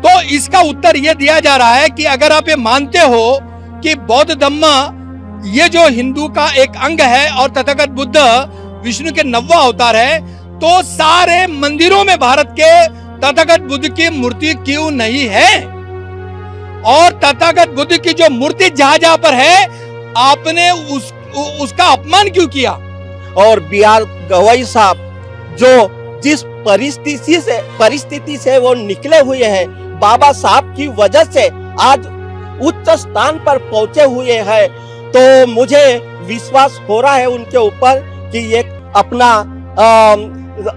तो इसका उत्तर यह दिया जा रहा है कि अगर आप ये मानते हो कि बौद्ध धम्म ये जो हिंदू का एक अंग है और तथागत बुद्ध विष्णु के 9वां अवतार है, तो सारे मंदिरों में भारत के तथागत बुद्ध की मूर्ति क्यों नहीं है? और तथागत बुद्ध की जो मूर्ति जहां जहां पर है, आपने उसका अपमान क्यों किया? और B.R. गवई साहब जो जिस परिस्थिति से वो निकले हुए हैं, बाबा साहब की वजह से आज उच्च स्थान पर पहुंचे हुए हैं, तो मुझे विश्वास हो रहा है उनके ऊपर कि ये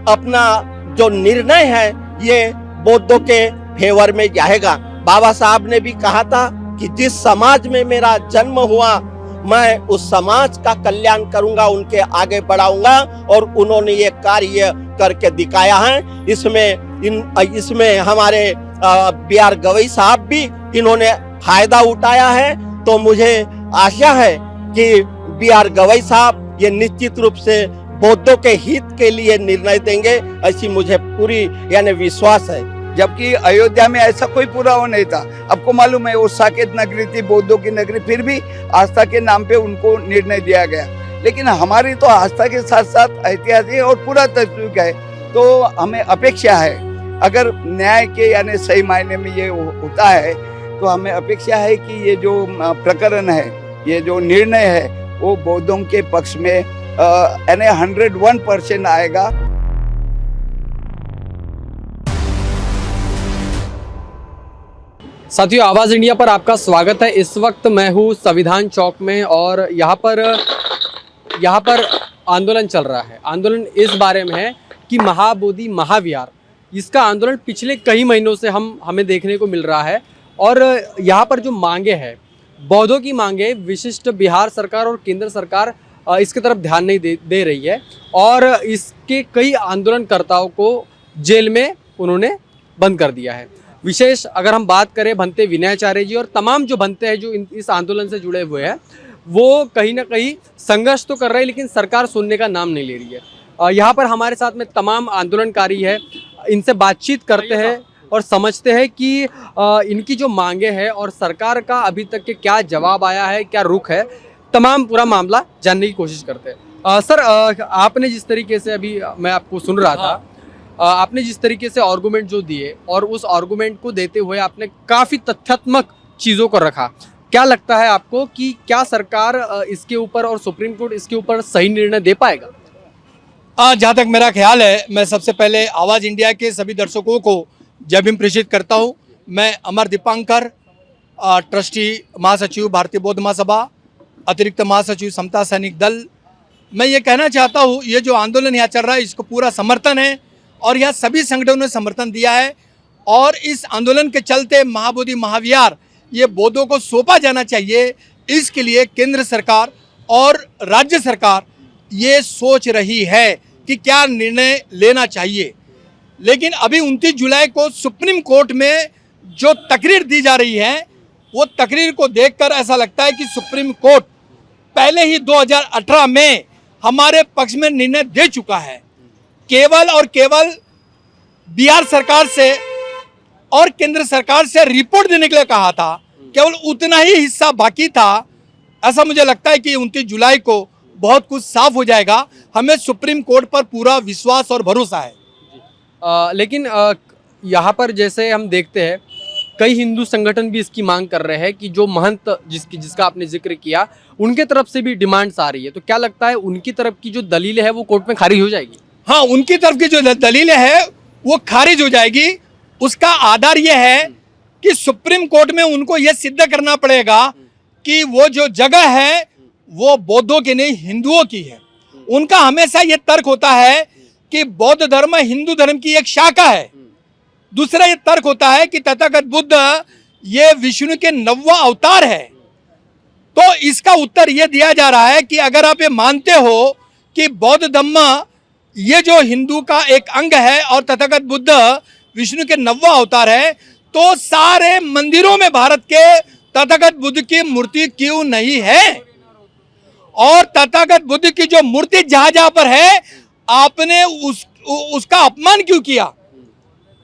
अपना जो निर्णय है ये बौद्धों के फेवर में जाएगा। बाबा साहब ने भी कहा था कि जिस समाज में मेरा जन्म हुआ, मैं उस समाज का कल्याण करूंगा, उनके आगे बढ़ाऊंगा, और उन्होंने ये कार्य करके दिखाया है। इसमें हमारे B.R. गवई साहब भी इन्होंने फायदा उठाया है। तो मुझे आशा है कि B.R. गवई साहब ये निश्चित रूप से बौद्धों के हित के लिए निर्णय देंगे, ऐसी मुझे पूरी यानी विश्वास है। जबकि अयोध्या में ऐसा कोई पुरावा नहीं था। आपको मालूम है वो साकेत नगरी थी, बौद्धों की नगरी, फिर भी आस्था के नाम पे उनको निर्णय दिया गया। लेकिन हमारी तो आस्था के साथ साथ ऐतिहासिक और पुरातात्विक है। तो हमें अपेक्षा है, अगर न्याय के यानी सही मायने में ये होता है, तो हमें अपेक्षा है कि ये जो प्रकरण है, ये जो निर्णय है, वो बौद्धों के पक्ष में यानी 101% आएगा। साथियों, आवाज़ इंडिया पर आपका स्वागत है। इस वक्त मैं हूँ संविधान चौक में और यहाँ पर आंदोलन चल रहा है। आंदोलन इस बारे में है कि महाबोधि महाविहार, इसका आंदोलन पिछले कई महीनों से हमें देखने को मिल रहा है। और यहाँ पर जो मांगे हैं, बौद्धों की मांगे, विशिष्ट बिहार सरकार और केंद्र सरकार इसकी तरफ ध्यान नहीं दे रही है, और इसके कई आंदोलनकर्ताओं को जेल में उन्होंने बंद कर दिया है। विशेष अगर हम बात करें भंते विनयाचार्य जी और तमाम जो भंते हैं जो इस आंदोलन से जुड़े हुए हैं, वो कहीं ना कहीं संघर्ष तो कर रहे हैं, लेकिन सरकार सुनने का नाम नहीं ले रही है। यहाँ पर हमारे साथ में तमाम आंदोलनकारी है, इनसे बातचीत करते हैं और समझते हैं कि इनकी जो मांगे हैं और सरकार का अभी तक के क्या जवाब आया है, क्या रुख है, तमाम पूरा मामला जानने की कोशिश करते हैं। सर, आपने जिस तरीके से, अभी मैं आपको सुन रहा था, आपने जिस तरीके से आर्गुमेंट जो दिए और उस आर्गुमेंट को देते हुए आपने काफ़ी तथ्यात्मक चीज़ों को रखा, क्या लगता है आपको कि क्या सरकार इसके ऊपर और सुप्रीम कोर्ट इसके ऊपर सही निर्णय दे पाएगा? जहाँ तक मेरा ख्याल है, मैं सबसे पहले आवाज़ इंडिया के सभी दर्शकों को जय भीम प्रेषित करता हूँ। मैं अमर दीपांकर, ट्रस्टी महासचिव भारतीय बौद्ध महासभा, अतिरिक्त महासचिव समता सैनिक दल, मैं ये कहना चाहता हूँ, ये जो आंदोलन यहाँ चल रहा है इसको पूरा समर्थन है और यहाँ सभी संगठनों ने समर्थन दिया है। और इस आंदोलन के चलते महाबोधि महाविहार ये बौद्धों को सौंपा जाना चाहिए, इसके लिए केंद्र सरकार और राज्य सरकार ये सोच रही है कि क्या निर्णय लेना चाहिए। लेकिन अभी 29 जुलाई को सुप्रीम कोर्ट में जो तकरीर दी जा रही है, वो तकरीर को देखकर ऐसा लगता है कि सुप्रीम कोर्ट पहले ही 2018 में हमारे पक्ष में निर्णय दे चुका है। केवल और केवल बिहार सरकार से और केंद्र सरकार से रिपोर्ट देने के लिए कहा था, केवल उतना ही हिस्सा बाकी था। ऐसा मुझे लगता है कि 29 जुलाई को बहुत कुछ साफ हो जाएगा। हमें सुप्रीम कोर्ट पर पूरा विश्वास और भरोसा है। लेकिन यहाँ पर जैसे हम देखते हैं, कई हिंदू संगठन भी इसकी मांग कर रहे हैं कि जो महंत जिसका आपने जिक्र किया, उनके तरफ से भी डिमांड्स आ रही है। तो क्या लगता है उनकी तरफ की जो दलीलें है वो कोर्ट में खारिज हो जाएगी? हाँ, उनकी तरफ की जो दलीलें है वो खारिज हो जाएगी। उसका आधार ये है कि सुप्रीम कोर्ट में उनको ये सिद्ध करना पड़ेगा कि वो जो जगह है वो बौद्धों की नहीं, हिंदुओं की है। उनका हमेशा ये तर्क होता है कि बौद्ध धर्म हिंदू धर्म की एक शाखा है। दूसरा ये तर्क होता है कि तथागत बुद्ध ये विष्णु के 9वां अवतार है। तो इसका उत्तर ये दिया जा रहा है कि अगर आप ये मानते हो कि बौद्ध धर्म ये जो हिंदू का एक अंग है और तथागत बुद्ध विष्णु के 9वां अवतार है, तो सारे मंदिरों में भारत के तथागत बुद्ध की मूर्ति क्यों नहीं है? और तथागत बुद्ध की जो मूर्ति जहां जहां पर है, आपने उसका अपमान क्यों किया?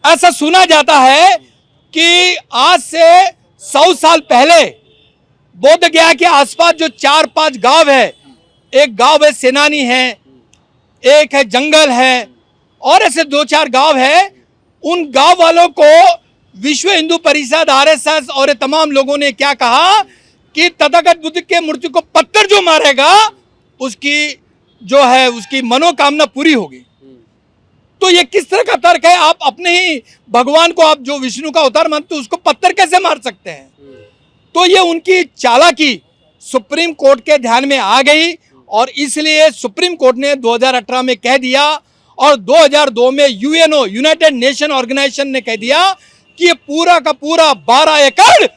ऐसा सुना जाता है कि आज से 100 साल पहले बोध गया के आसपास जो 4-5 गांव है, एक गांव है सेनानी है, एक है जंगल है, और ऐसे 2-4 गांव है, उन गांव वालों को विश्व हिंदू परिषद, आरएसएस और ये तमाम लोगों ने क्या कहा कि तथागत बुद्ध के मूर्ति को पत्थर जो मारेगा उसकी जो है उसकी मनोकामना पूरी होगी। तो ये किस तरह का तर्क है? आप अपने ही भगवान को, आप जो विष्णु का अवतार मानते हो, उसको पत्थर कैसे मार सकते हैं? तो ये उनकी चालाकी सुप्रीम कोर्ट के ध्यान में आ गई और इसलिए सुप्रीम कोर्ट ने 2018 में कह दिया और 2002 में यूएनओ, यूनाइटेड नेशन ऑर्गेनाइजेशन ने कह दिया कि ये पूरा का पूरा 12 एकड़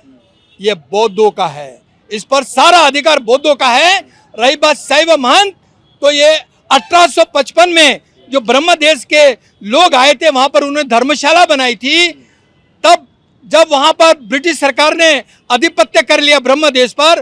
ये बौद्धों का है, इस पर सारा अधिकार बौद्धों का है। रही बात शैव महंत, तो ये 1855 में जो ब्रह्म देश के लोग आए थे, वहां पर उन्होंने धर्मशाला बनाई थी। तब जब वहां पर ब्रिटिश सरकार ने आधिपत्य कर लिया ब्रह्म देश पर,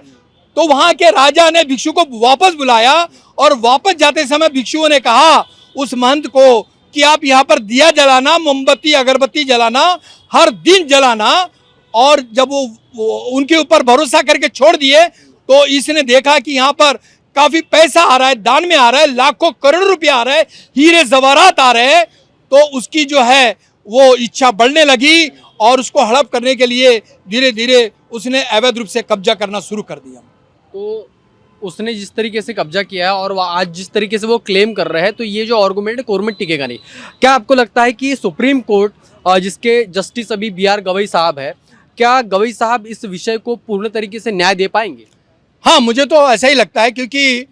तो वहां के राजा ने भिक्षु को वापस बुलाया और वापस जाते समय भिक्षुओं ने कहा उस महंत को कि आप यहाँ पर दिया जलाना, मोमबत्ती अगरबत्ती जलाना, हर दिन जलाना। और जब वो उनके ऊपर भरोसा करके छोड़ दिए तो इसने देखा कि यहाँ पर काफी पैसा आ रहा है, दान में आ रहा है, लाखों करोड़ रुपया आ रहा है, हीरे जवाहरात आ रहे हैं, तो उसकी जो है वो इच्छा बढ़ने लगी और उसको हड़प करने के लिए धीरे धीरे उसने अवैध रूप से कब्जा करना शुरू कर दिया। तो उसने जिस तरीके से कब्जा किया है और वो आज जिस तरीके से वो क्लेम कर रहे हैं, तो ये जो आर्गुमेंट है कोर्ट में टिकेगा नहीं। क्या आपको लगता है कि सुप्रीम कोर्ट जिसके जस्टिस अभी BR गवई साहब है, क्या गवई साहब इस विषय को पूर्ण तरीके से न्याय दे पाएंगे? हाँ, मुझे तो ऐसा ही लगता है, क्योंकि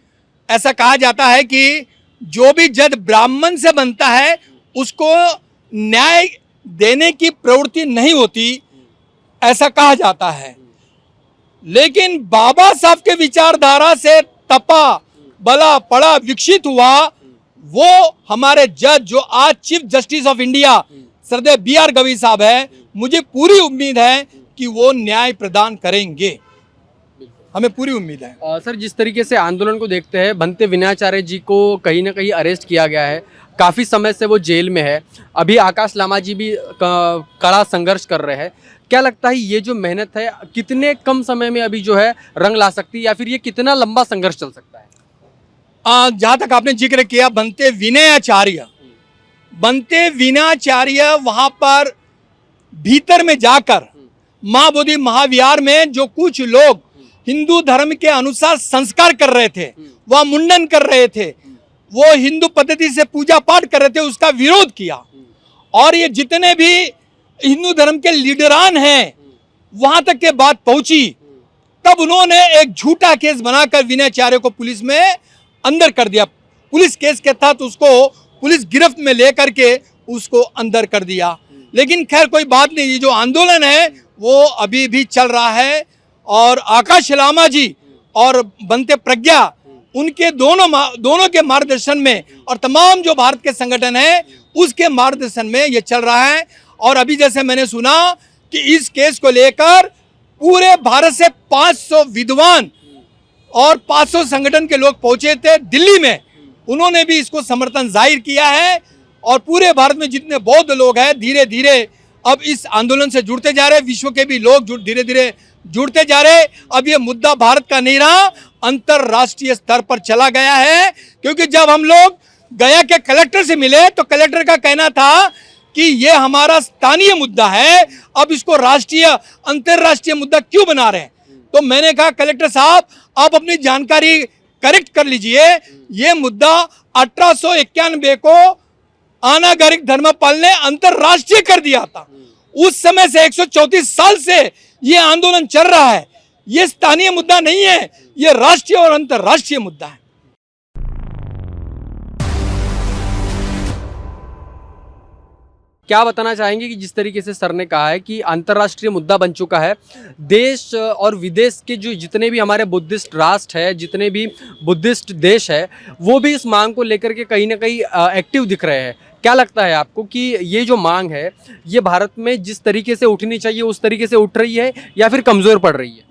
ऐसा कहा जाता है कि जो भी जज ब्राह्मण से बनता है उसको न्याय देने की प्रवृत्ति नहीं होती, ऐसा कहा जाता है। लेकिन बाबा साहब के विचारधारा से तपा बला पड़ा विकसित हुआ वो हमारे जज जो आज चीफ जस्टिस ऑफ इंडिया श्रद्धेय BR गवई साहब है, मुझे पूरी उम्मीद है कि वो न्याय प्रदान करेंगे, हमें पूरी उम्मीद है। सर, जिस तरीके से आंदोलन को देखते हैं, भंते विनाचार्य जी को कहीं ना कहीं अरेस्ट किया गया है, काफ़ी समय से वो जेल में है, अभी आकाश लामा जी भी कड़ा संघर्ष कर रहे हैं। क्या लगता है ये जो मेहनत है कितने कम समय में अभी जो है रंग ला सकती है, या फिर ये कितना लंबा संघर्ष चल सकता है? जहाँ तक आपने जिक्र किया बनते विनाचार्य वहाँ पर भीतर में जाकर महाबोधि महाविहार में जो कुछ लोग हिंदू धर्म के अनुसार संस्कार कर रहे थे, वह मुंडन कर रहे थे, वो हिंदू पद्धति से पूजा पाठ कर रहे थे, उसका विरोध किया। और ये जितने भी हिंदू धर्म के लीडरान हैं वहां तक के बात पहुंची, तब उन्होंने एक झूठा केस बनाकर विनाचार्य को पुलिस में अंदर कर दिया। पुलिस केस के तहत उसको पुलिस गिरफ्त में लेकर के उसको अंदर कर दिया। लेकिन खैर कोई बात नहीं, ये जो आंदोलन है वो अभी भी चल रहा है और आकाश लामा जी और बनते प्रज्ञा उनके दोनों के मार्गदर्शन में और तमाम जो भारत के संगठन है उसके मार्गदर्शन में ये चल रहा है। और अभी जैसे मैंने सुना कि इस केस को लेकर पूरे भारत से 500 विद्वान और 500 संगठन के लोग पहुंचे थे दिल्ली में, उन्होंने भी इसको समर्थन जाहिर किया है। और पूरे भारत में जितने बौद्ध लोग हैं धीरे धीरे अब इस आंदोलन से जुड़ते जा रहे हैं, विश्व के भी लोग धीरे धीरे जुड़ते जा रहे। अब ये मुद्दा भारत का नहीं रहा, अंतरराष्ट्रीय स्तर पर चला गया है। क्योंकि जब हम लोग गया के कलेक्टर से मिले तो कलेक्टर का कहना था कि ये हमारा स्थानीय मुद्दा है, अब इसको राष्ट्रीय अंतरराष्ट्रीय मुद्दा क्यों बना रहे हैं। तो मैंने कहा कलेक्टर साहब आप अपनी जानकारी करेक्ट कर लीजिए, ये मुद्दा 1891 को अनागरिक धर्मपाल ने अंतरराष्ट्रीय कर दिया था। उस समय से 134 साल से ये आंदोलन चल रहा है। ये स्थानीय मुद्दा नहीं है, ये राष्ट्रीय और अंतरराष्ट्रीय मुद्दा है। क्या बताना चाहेंगे कि जिस तरीके से सर ने कहा है कि अंतर्राष्ट्रीय मुद्दा बन चुका है, देश और विदेश के जो जितने भी हमारे बुद्धिस्ट राष्ट्र है, जितने भी बुद्धिस्ट देश है, वो भी इस मांग को लेकर के कहीं ना कहीं एक्टिव दिख रहे हैं। क्या लगता है आपको कि ये जो मांग है ये भारत में जिस तरीके से उठनी चाहिए उस तरीके से उठ रही है या फिर कमज़ोर पड़ रही है?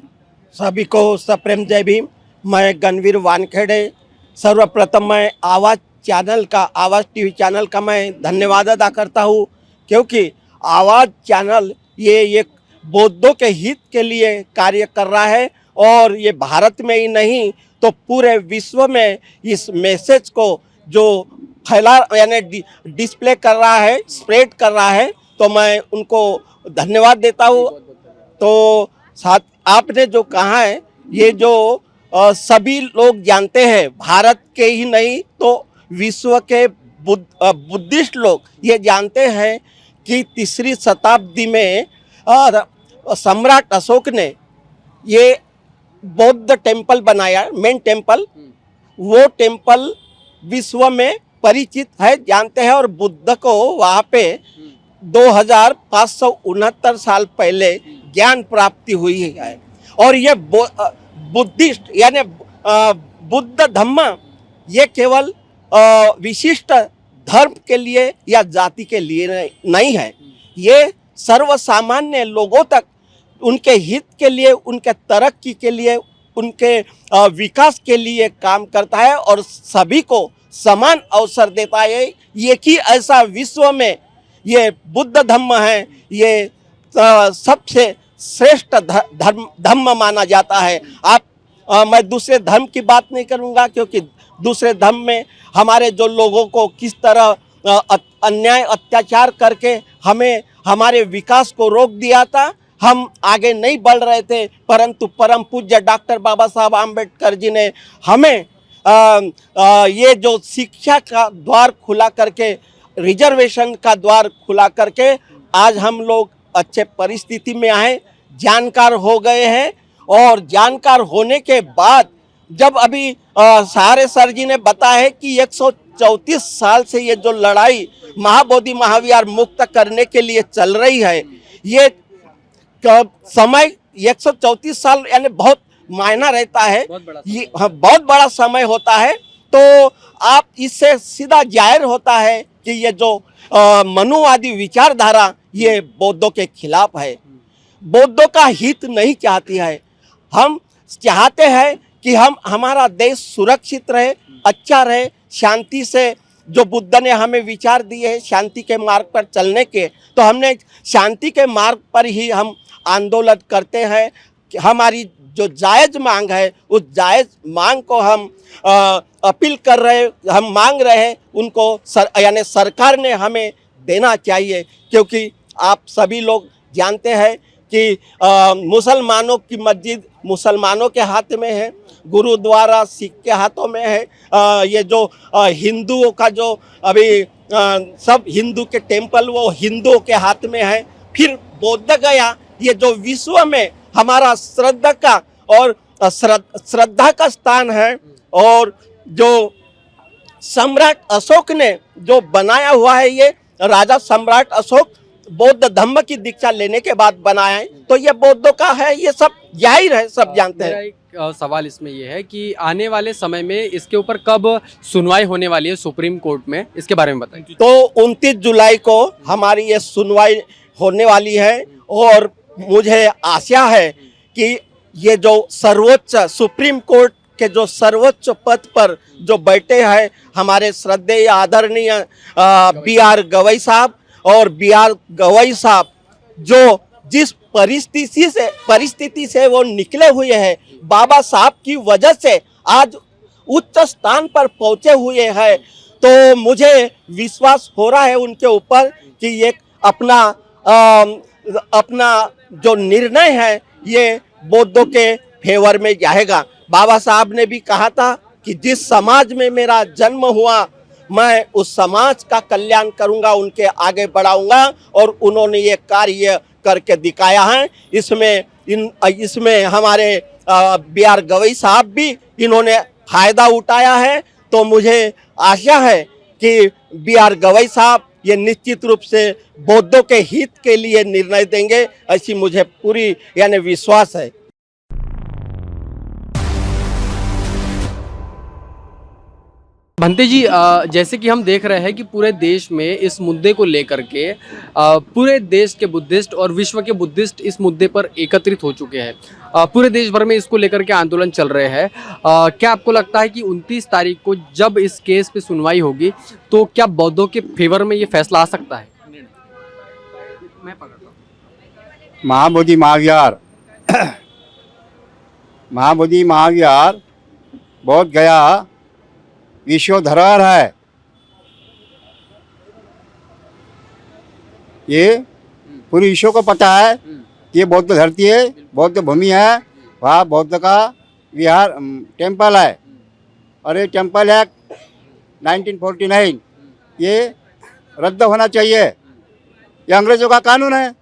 सभी को सप्रेम जय भीम। मैं गणवीर वानखेड़े। सर्वप्रथम मैं आवाज़ टीवी चैनल का मैं धन्यवाद अदा करता हूँ, क्योंकि आवाज़ चैनल ये एक बौद्धों के हित के लिए कार्य कर रहा है और ये भारत में ही नहीं तो पूरे विश्व में इस मैसेज को जो फैला यानी डिस्प्ले कर रहा है, स्प्रेड कर रहा है, तो मैं उनको धन्यवाद देता हूँ। तो साथ आपने जो कहा है, ये जो सभी लोग जानते हैं, भारत के ही नहीं तो विश्व के बुद्धिस्ट लोग ये जानते हैं कि 3री शताब्दी में सम्राट अशोक ने ये बौद्ध टेम्पल बनाया, मेन टेम्पल। वो टेम्पल विश्व में परिचित है, जानते हैं, और बुद्ध को वहाँ पे 2569 साल पहले ज्ञान प्राप्ति हुई है। और ये बुद्धिस्ट यानी बुद्ध धम्म ये केवल विशिष्ट धर्म के लिए या जाति के लिए नहीं है, ये सर्वसामान्य लोगों तक उनके हित के लिए, उनके तरक्की के लिए, उनके विकास के लिए काम करता है और सभी को समान अवसर देता है। ये कि ऐसा विश्व में ये बुद्ध धम्म है, ये सबसे श्रेष्ठ धर्म माना जाता है। मैं दूसरे धर्म की बात नहीं करूँगा, क्योंकि दूसरे धर्म में हमारे जो लोगों को किस तरह अन्याय अत्याचार करके हमें हमारे विकास को रोक दिया था, हम आगे नहीं बढ़ रहे थे, परंतु परम पूज्य डॉक्टर बाबा साहब आम्बेडकर जी ने हमें ये जो शिक्षा का द्वार खुला करके, रिजर्वेशन का द्वार खुला करके आज हम लोग अच्छे परिस्थिति में आए, जानकार हो गए हैं। और जानकार होने के बाद जब अभी सारे सर जी ने बताया है कि 134 साल से ये जो लड़ाई महाबोधि महाविहार मुक्त करने के लिए चल रही है, ये समय 134 साल यानी बहुत मायना रहता है, ये बहुत बड़ा समय होता है। तो आप इससे सीधा जाहिर होता है कि ये जो मनुवादी विचारधारा ये बौद्धों के खिलाफ है, बौद्धों का हित नहीं चाहती है। हम चाहते हैं कि हमारा देश सुरक्षित रहे, अच्छा रहे, शांति से, जो बुद्ध ने हमें विचार दिए हैं शांति के मार्ग पर चलने के, तो हमने शांति के मार्ग पर ही हम आंदोलन करते हैं। हमारी जो जायज़ मांग है, उस जायज़ मांग को हम अपील कर रहे, हम मांग रहे हैं उनको यानी सरकार ने हमें देना चाहिए। क्योंकि आप सभी लोग जानते हैं कि मुसलमानों की मस्जिद मुसलमानों के हाथ में है, गुरुद्वारा सिख के हाथों में है, ये जो हिंदुओं का जो अभी सब हिंदू के टेम्पल वो हिंदुओं के हाथ में है। फिर बोध गया ये जो विश्व में हमारा श्रद्धा का और श्रद्धा का स्थान है, और जो सम्राट अशोक ने जो बनाया हुआ है, ये राजा सम्राट अशोक बौद्ध धम्म की दीक्षा लेने के बाद बनाया है, तो ये बौद्धों का है, ये सब जाहिर है, सब जानते हैं। एक सवाल इसमें ये है कि आने वाले समय में इसके ऊपर कब सुनवाई होने वाली है सुप्रीम कोर्ट में, इसके बारे में बताएं। तो 29 जुलाई को हमारी ये सुनवाई होने वाली है और मुझे आशा है कि ये जो सर्वोच्च सुप्रीम कोर्ट के जो सर्वोच्च पद पर जो बैठे हैं हमारे श्रद्धेय आदरणीय BR गवई साहब, और BR गवई साहब जो जिस परिस्थिति से वो निकले हुए हैं, बाबा साहब की वजह से आज उच्च स्थान पर पहुंचे हुए हैं, तो मुझे विश्वास हो रहा है उनके ऊपर कि ये अपना जो निर्णय है ये बौद्धों के फेवर में जाएगा। बाबा साहब ने भी कहा था कि जिस समाज में मेरा जन्म हुआ मैं उस समाज का कल्याण करूंगा, उनके आगे बढ़ाऊंगा, और उन्होंने ये कार्य करके दिखाया है। इसमें हमारे BR गवई साहब भी इन्होंने फायदा उठाया है। तो मुझे आशा है कि BR गवई साहब ये निश्चित रूप से बौद्धों के हित के लिए निर्णय देंगे, ऐसी मुझे पूरी यानी विश्वास है। भंते जी, जैसे कि हम देख रहे हैं कि पूरे देश में इस मुद्दे को लेकर के पूरे देश के बुद्धिस्ट और विश्व के बुद्धिस्ट इस मुद्दे पर एकत्रित हो चुके हैं। पूरे देश भर में इसको लेकर के आंदोलन चल रहे हैं। क्या आपको लगता है कि 29 तारीख को जब इस केस पे सुनवाई होगी तो क्या बौद्धों के फेवर में ये फैसला आ सकता है? मैं पकड़ता हूं। महाबोधि महाविहार महाबोधि महाविहार बोध गया विश्व धरोहर है। ये पूरी विश्व को पता है कि ये बौद्ध धरती है, बौद्ध भूमि है, वहाँ बौद्ध का विहार टेम्पल है। और ये टेम्पल एक्ट 1949 ये रद्द होना चाहिए। ये अंग्रेज़ों का कानून है।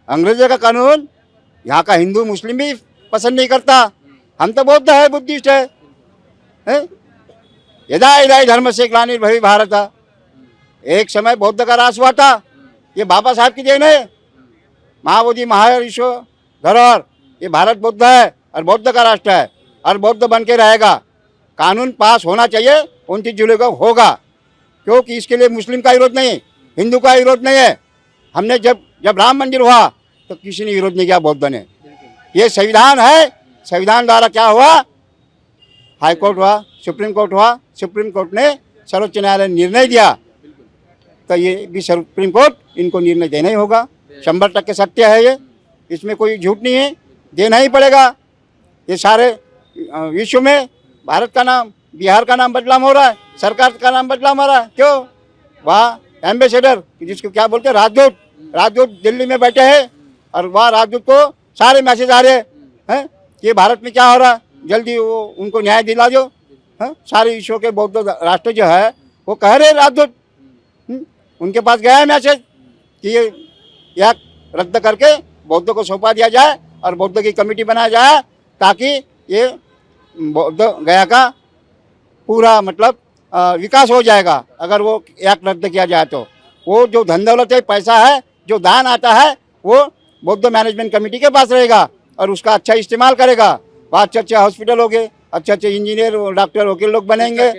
अंग्रेज़ों का कानून यहाँ का हिंदू मुस्लिम भी पसंद नहीं करता। हम तो बौद्ध है, बुद्धिस्ट है। यदा यदा धर्म से ग्लानिर्भवी भारत, एक समय बौद्ध का राज हुआ था। ये बाबा साहब की देन है। महाबोधि महाविश्व धरोहर, ये भारत बौद्ध है और बौद्ध का राष्ट्र है और बौद्ध बन के रहेगा। कानून पास होना चाहिए, 29 जुलाई को होगा, क्योंकि इसके लिए मुस्लिम का विरोध नहीं, हिंदू का विरोध नहीं है। हमने जब राम मंदिर हुआ तो किसी ने विरोध नहीं किया बौद्ध ने। ये संविधान है। संविधान द्वारा क्या हुआ, हाई कोर्ट हुआ, सुप्रीम कोर्ट हुआ, सुप्रीम कोर्ट ने सर्वोच्च न्यायालय ने निर्णय दिया, तो ये भी सुप्रीम कोर्ट इनको निर्णय देना ही होगा। 100% सत्य है ये, इसमें कोई झूठ नहीं है, देना ही पड़ेगा। ये सारे विश्व में भारत का नाम, बिहार का नाम बदनाम हो रहा है, सरकार का नाम बदनाम हो रहा है। क्यों? वहाँ एम्बेसडर, जिसको क्या बोलते हैं, राजदूत दिल्ली में बैठे हैं और वहाँ राजदूत को सारे मैसेज आ रहे हैं कि भारत में क्या हो रहा है, जल्दी वो उनको न्याय दिला दो। सारे विश्व के बौद्ध राष्ट्र जो है वो कह रहे राजदूत, उनके पास गया है मैसेज कि ये रद्द करके बौद्ध को सौंपा दिया जाए और बौद्ध की कमेटी बनाया जाए, ताकि ये बौद्ध गया का पूरा मतलब विकास हो जाएगा। अगर वो एक्ट रद्द किया जाए तो वो जो धन दौलत है, पैसा है, जो दान आता है, वो बौद्ध मैनेजमेंट कमेटी के पास रहेगा और उसका अच्छा इस्तेमाल करेगा। वहाँ अच्छे हॉस्पिटल हो गए, अच्छे इंजीनियर, डॉक्टर, वकील लोग बनेंगे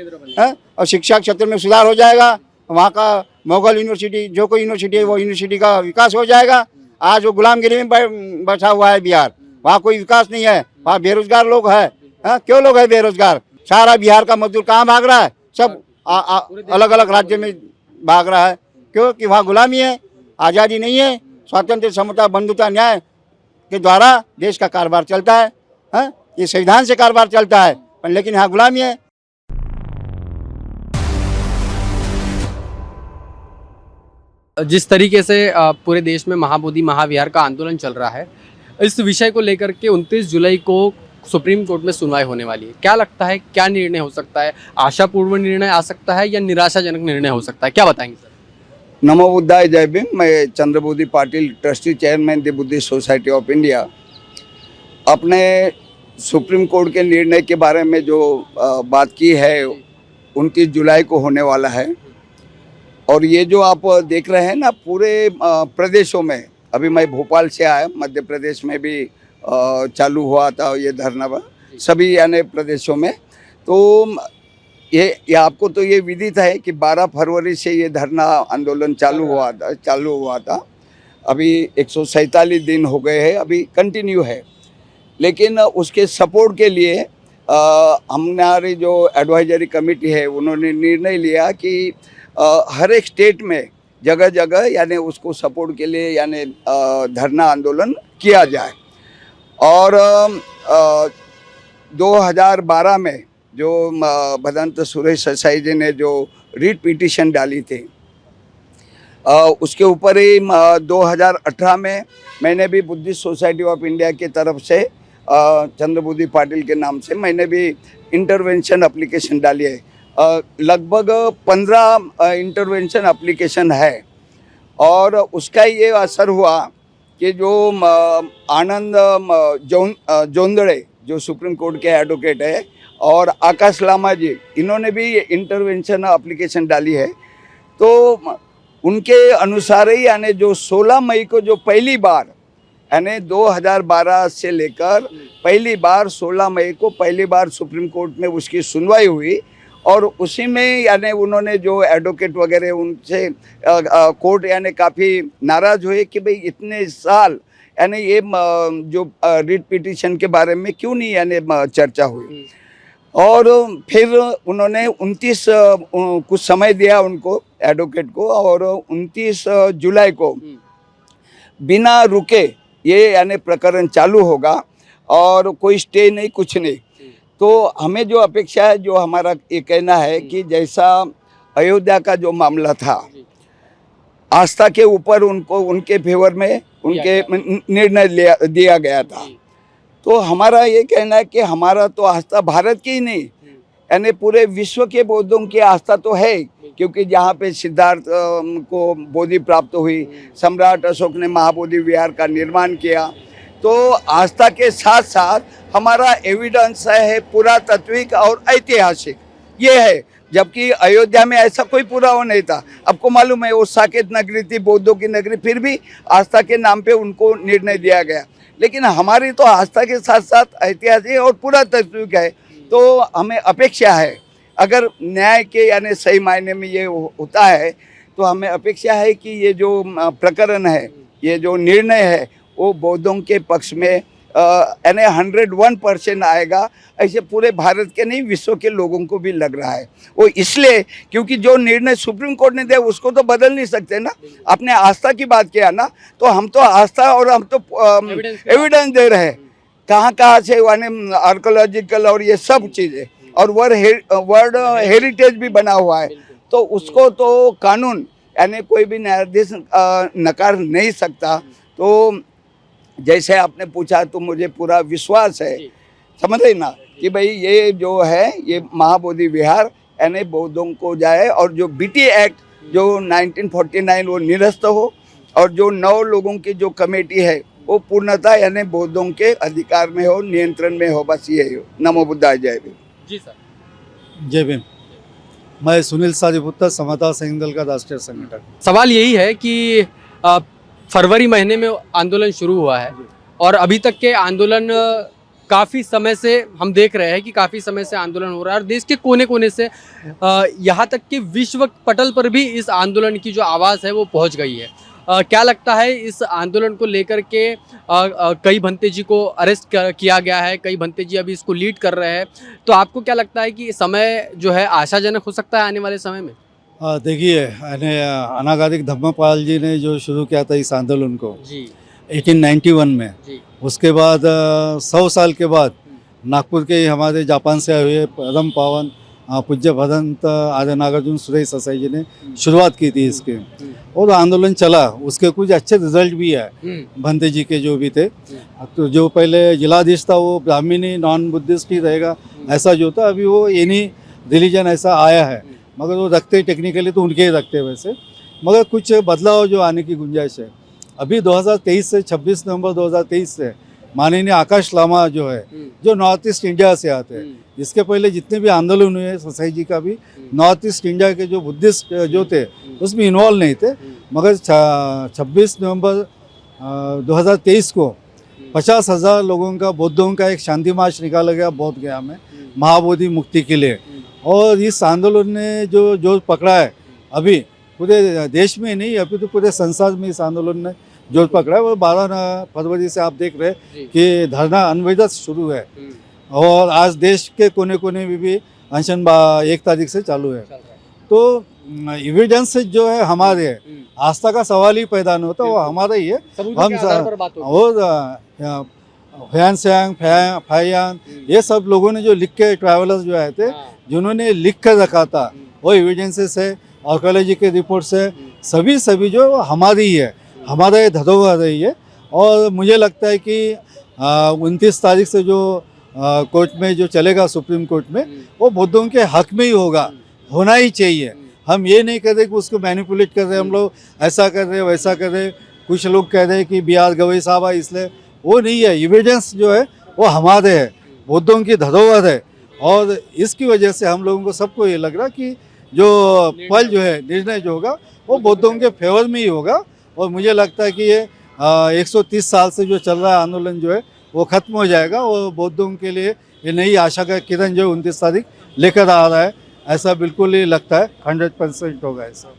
और शिक्षा क्षेत्र में सुधार हो जाएगा। वहाँ का मुगल यूनिवर्सिटी, जो कोई यूनिवर्सिटी है, वो यूनिवर्सिटी का विकास हो जाएगा। आज वो गुलामगिरी में बैठा हुआ है बिहार, वहाँ कोई विकास नहीं है, वहाँ बेरोजगार लोग हैं। क्यों लोग हैं बेरोजगार? सारा बिहार का मजदूर कहाँ भाग रहा है? सब अलग अलग राज्य में भाग रहा है। क्योंकि वहाँ गुलामी है, आज़ादी नहीं है। स्वातंत्र, समता, बंधुता, न्याय के द्वारा देश का कारोबार चलता है। ये संविधान से कारोबार चलता है, लेकिन यहाँ गुलामी है। जिस तरीके से पूरे देश में महाबोधि महाविहार का आंदोलन चल रहा है, इस विषय को लेकर के 29 जुलाई को सुप्रीम कोर्ट में सुनवाई होने वाली है। क्या लगता है, क्या निर्णय हो सकता है? आशापूर्व निर्णय आ सकता है या निराशाजनक निर्णय हो सकता है? क्या बताएंगे सर? नमो बुद्धाय, जय भीम। मैं Chandrabodhi Patil, trustee chairman the Buddhist Society of India. अपने सुप्रीम कोर्ट के निर्णय के बारे में जो बात की है, 29 जुलाई को होने वाला है। और ये जो आप देख रहे हैं ना, पूरे प्रदेशों में, अभी मैं भोपाल से आया, मध्य प्रदेश में भी चालू हुआ था ये धरना, सभी यानी प्रदेशों में। तो ये आपको तो ये विदित है कि 12 फरवरी से ये धरना आंदोलन चालू हुआ था। अभी 147 दिन हो गए हैं, अभी कंटिन्यू है। लेकिन उसके सपोर्ट के लिए हमारी जो एडवाइजरी कमेटी है, उन्होंने निर्णय लिया कि हर एक स्टेट में जगह जगह यानी उसको सपोर्ट के लिए यानी धरना आंदोलन किया जाए। और 2012 में जो भदंत सुरेश ससाई जी ने जो रीट पिटीशन डाली थी, उसके ऊपर ही 2018 में मैंने भी बुद्धिस्ट सोसाइटी ऑफ इंडिया की तरफ से चंद्रबोधि पाटिल के नाम से मैंने भी इंटरवेंशन एप्लीकेशन डाली है। लगभग 15 इंटरवेंशन एप्लीकेशन है। और उसका ये असर हुआ कि जो आनंद जोंदड़े जो सुप्रीम कोर्ट के एडवोकेट है, और आकाश लामा जी, इन्होंने भी ये इंटरवेंशन एप्लीकेशन डाली है। तो उनके अनुसार ही यानी जो 16 मई को जो पहली बार यानी 2012 से लेकर पहली बार 16 मई को पहली बार सुप्रीम कोर्ट में उसकी सुनवाई हुई। और उसी में यानी उन्होंने जो एडवोकेट वगैरह उनसे कोर्ट यानी काफ़ी नाराज़ हुए कि भाई इतने साल यानी ये जो रिट पिटीशन के बारे में क्यों नहीं यानी चर्चा हुई। और फिर उन्होंने 29 कुछ समय दिया उनको एडवोकेट को, और 29 जुलाई को बिना रुके ये यानी प्रकरण चालू होगा और कोई स्टे नहीं, कुछ नहीं। तो हमें जो अपेक्षा है, जो हमारा ये कहना है कि जैसा अयोध्या का जो मामला था, आस्था के ऊपर उनको उनके फेवर में उनके निर्णय दिया गया था, तो हमारा ये कहना है कि हमारा तो आस्था भारत की ही नहीं, यानी पूरे विश्व के बौद्धों की आस्था तो है, क्योंकि जहाँ पे सिद्धार्थ को बोधि प्राप्त हुई, सम्राट अशोक ने महाबोधि विहार का निर्माण किया, तो आस्था के साथ साथ हमारा एविडेंस है पुरातात्विक और ऐतिहासिक, ये है। जबकि अयोध्या में ऐसा कोई पुरावा नहीं था। आपको मालूम है वो साकेत नगरी थी, बौद्धों की नगरी, फिर भी आस्था के नाम पे उनको निर्णय दिया गया। लेकिन हमारी तो आस्था के साथ साथ ऐतिहासिक और पुरातात्विक है, तो हमें अपेक्षा है अगर न्याय के यानी सही मायने में ये होता है, तो हमें अपेक्षा है कि ये जो प्रकरण है, ये जो निर्णय है, वो बौद्धों के पक्ष में यानी 101% आएगा। ऐसे पूरे भारत के नहीं, विश्व के लोगों को भी लग रहा है। वो इसलिए क्योंकि जो निर्णय सुप्रीम कोर्ट ने दिया उसको तो बदल नहीं सकते ना। आपने आस्था की बात किया ना, तो हम तो आस्था और हम तो एविडेंस दे रहे हैं, कहाँ कहाँ से यानी आर्कोलॉजिकल और ये सब चीज़ें, और वर्ल्ड हेरिटेज भी बना हुआ है, तो उसको तो कानून यानी कोई भी न्यायाधीश नकार नहीं सकता। तो जैसे आपने पूछा, तो मुझे पूरा विश्वास है, समझ रहे ना, कि भाई ये जो है ये महाबोधि विहार यानी बौद्धों को जाए, और जो बीटी एक्ट जो 1949 वो निरस्त हो, और जो 9 लोगों की जो कमेटी है वो पूर्णतः यानी बौद्धों के अधिकार में हो, नियंत्रण में हो, बस ये हो। नमो बुद्धाय, जय भीम। जी सर। जय भीम। मैं सुनील सारीपुत्तर, समता संघ दल का राष्ट्रीय संगठक। सवाल यही है कि फरवरी महीने में आंदोलन शुरू हुआ है और अभी तक के आंदोलन काफ़ी समय से हम देख रहे हैं कि काफ़ी समय से आंदोलन हो रहा है और देश के कोने कोने से यहाँ तक कि विश्व पटल पर भी इस आंदोलन की जो आवाज़ है वो पहुँच गई है। क्या लगता है इस आंदोलन को लेकर के कई भंते जी को अरेस्ट किया गया है, कई भंते जी अभी इसको लीड कर रहे हैं, तो आपको क्या लगता है कि समय जो है आशाजनक हो सकता है आने वाले समय में? देखिए, अनागारिक धम्मपाल जी ने जो शुरू किया था इस आंदोलन को जी 1891 में, जी उसके बाद 100 साल के बाद नागपुर के हमारे जापान से आए हुए परम पावन पूज्य भदंत आर्य नागार्जुन सुरेश ससाई जी ने शुरुआत की थी इसके, और आंदोलन चला, उसके कुछ अच्छे रिजल्ट भी है। भंते जी के जो भी थे, तो जो पहले जिलाधीश था वो ब्राह्मणी नॉन बुद्धिस्ट ही रहेगा ऐसा जो था, अभी वो एनी रिलीजन ऐसा आया है, मगर वो रखते टेक्निकली तो उनके ही रखते वैसे, मगर कुछ बदलाव जो आने की गुंजाइश है। अभी 2023 से 26 नवंबर 2023 से माननीय आकाश लामा जो है, जो नॉर्थ ईस्ट इंडिया से आते हैं, इसके पहले जितने भी आंदोलन हुए ससाई जी का भी नॉर्थ ईस्ट इंडिया के जो बुद्धिस्ट जो थे उसमें इन्वॉल्व नहीं थे, मगर 26 नवंबर 2023 को 50,000 लोगों का बौद्धों का एक शांति मार्च निकाला गया बौद्ध गया में महाबोधि मुक्ति के लिए। और इस आंदोलन ने जो पकड़ा है अभी पूरे देश में नहीं, अभी तो पूरे संसार में इस आंदोलन ने जो पकड़ा है, वो 12 फरवरी से आप देख रहे हैं कि धरना अनवरत शुरू है, और आज देश के कोने कोने में भी अनशन 1 तारीख से चालू है। तो एविडेंस जो है हमारे आस्था का सवाल ही पैदा नहीं होता, वो हमारा ही है। हम फैन सैंग फैयान ये सब लोगों ने जो लिख के, ट्रैवलर्स जो आए थे जिन्होंने लिख कर रखा था, वो एविडेंसेस है, आर्कोलॉजी के रिपोर्ट्स है, सभी जो हमारी ही है, हमारा ये धरोहर रही है। और मुझे लगता है कि 29 तारीख से जो कोर्ट में जो चलेगा सुप्रीम कोर्ट में, वो बौद्धों के हक में ही होना ही चाहिए। हम ये नहीं कर रहे कि उसको मैनिपुलेट कर रहे हैं, हम लोग ऐसा कर रहे वैसा कर रहे। कुछ लोग कह रहे हैं कि बी आर गवई साहब है, इसलिए वो नहीं है। एविडेंस जो है वो हमारे है, बौद्धों की धरोहर है, और इसकी वजह से हम लोगों को सबको ये लग रहा कि जो फल जो है, निर्णय जो होगा वो बौद्धों के फेवर में ही होगा। और मुझे लगता है कि ये 130 साल से जो चल रहा है आंदोलन जो है वो खत्म हो जाएगा, और बौद्धों के लिए ये नई आशा का किरण जो 29 तारीख लेकर आ रहा है, ऐसा बिल्कुल ही लगता है 100% होगा ऐसा।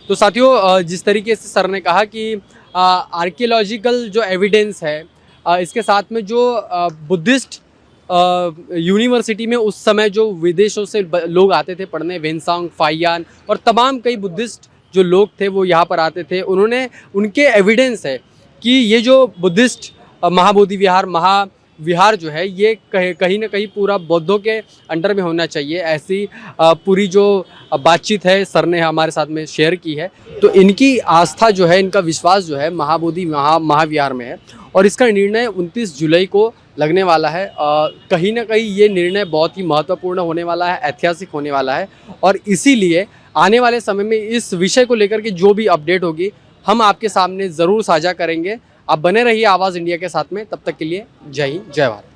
तो साथियों, जिस तरीके से सर ने कहा कि आर्कियोलॉजिकल जो एविडेंस है, इसके साथ में जो बुद्धिस्ट यूनिवर्सिटी में उस समय जो विदेशों से लोग आते थे पढ़ने, वेनसांग, फाइयान और तमाम कई बुद्धिस्ट जो लोग थे वो यहाँ पर आते थे, उनके एविडेंस है कि ये जो बुद्धिस्ट महाबोधि विहार जो है ये कहीं ना कहीं पूरा बौद्धों के अंडर में होना चाहिए। ऐसी पूरी जो बातचीत है सर ने हमारे साथ में शेयर की है। तो इनकी आस्था जो है, इनका विश्वास जो है महाबोधि महाविहार में है और इसका निर्णय 29 जुलाई को लगने वाला है। कहीं ना कहीं ये निर्णय बहुत ही महत्वपूर्ण होने वाला है, ऐतिहासिक होने वाला है और इसीलिए आने वाले समय में इस विषय को लेकर के जो भी अपडेट होगी हम आपके सामने ज़रूर साझा करेंगे। आप बने रहिए आवाज़ इंडिया के साथ में। तब तक के लिए जय हिंद, जय भारत।